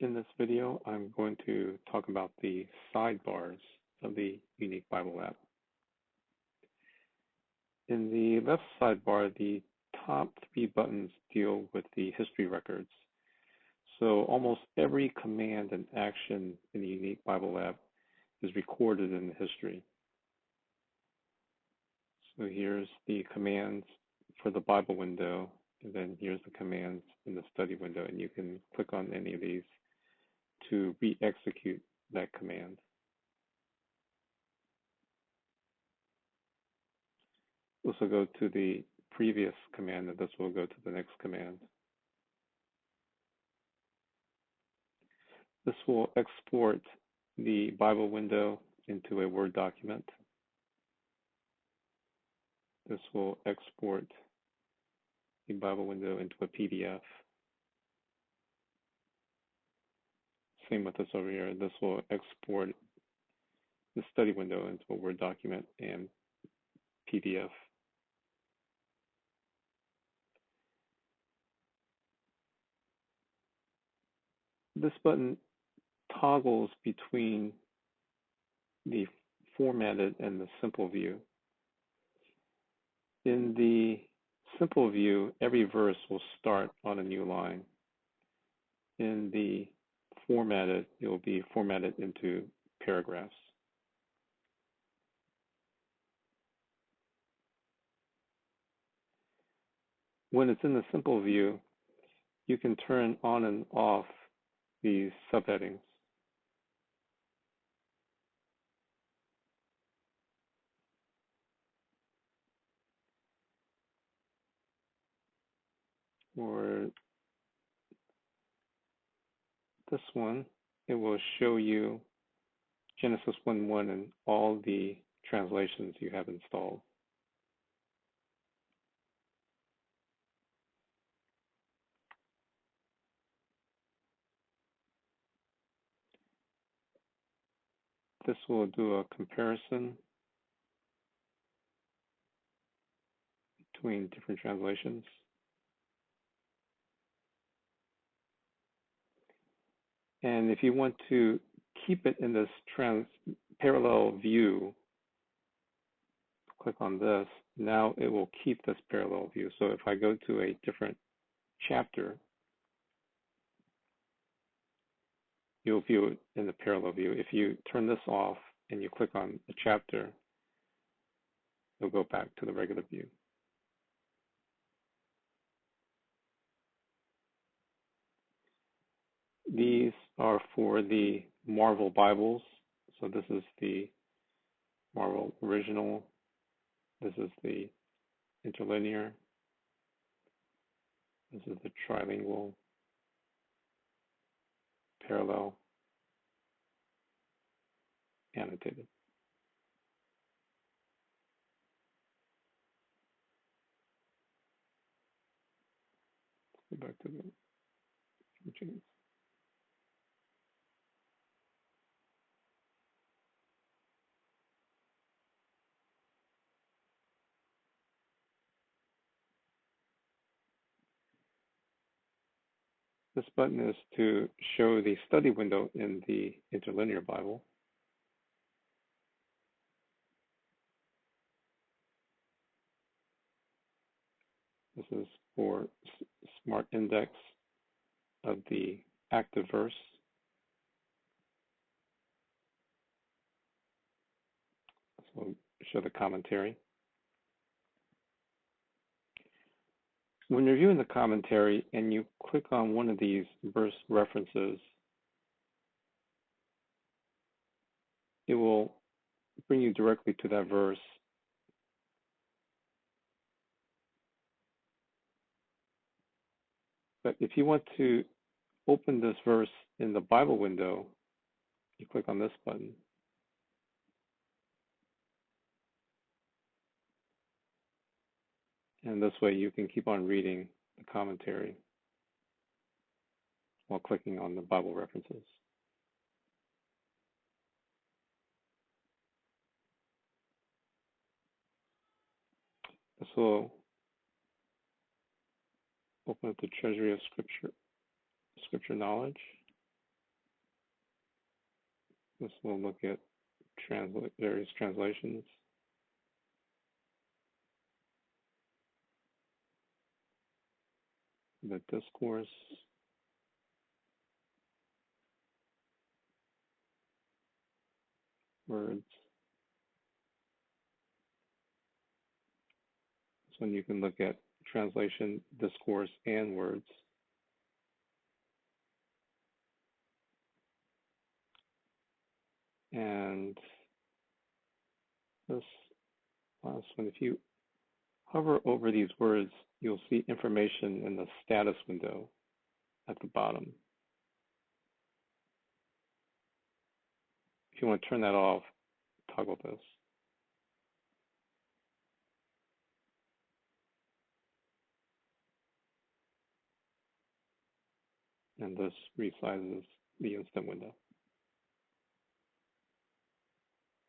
In this video, I'm going to talk about the sidebars of the Unique Bible app. In the left sidebar, the top three buttons deal with the history records. So almost every command and action in the Unique Bible app is recorded in the history. So here's the commands for the Bible window, and then here's the commands in the study window, and you can click on any of these to re-execute that command. This will go to the previous command, and this will go to the next command. This will export the Bible window into a Word document. This will export the Bible window into a PDF. Same with this over here. This will export the study window into a Word document and PDF. This button toggles between the formatted and the simple view. In the simple view, every verse will start on a new line. In the formatted, it will be formatted into paragraphs. When it's in the simple view, you can turn on and off these subheadings. For this one, it will show you Genesis 1:1 and all the translations you have installed. This will do a comparison between different translations. And if you want to keep it in this parallel view, click on this. Now it will keep this parallel view. So if I go to a different chapter, you'll view it in the parallel view. If you turn this off and you click on a chapter, it'll go back to the regular view. These are for the Marvel Bibles. So this is the Marvel Original. This is the Interlinear. This is the Trilingual, Parallel, Annotated. Let's go back to the change. This button is to show the study window in the Interlinear Bible. This is for Smart Index of the active verse. This will show the commentary. When you're viewing the commentary and you click on one of these verse references, it will bring you directly to that verse. But if you want to open this verse in the Bible window, you click on this button. And this way you can keep on reading the commentary while clicking on the Bible references. This will open up the treasury of scripture knowledge. This will look at various translations. The discourse, words. This one you can look at translation, discourse, and words. And this last one, if you hover over these words, you'll see information in the status window at the bottom. If you want to turn that off, toggle this. And this resizes the instant window.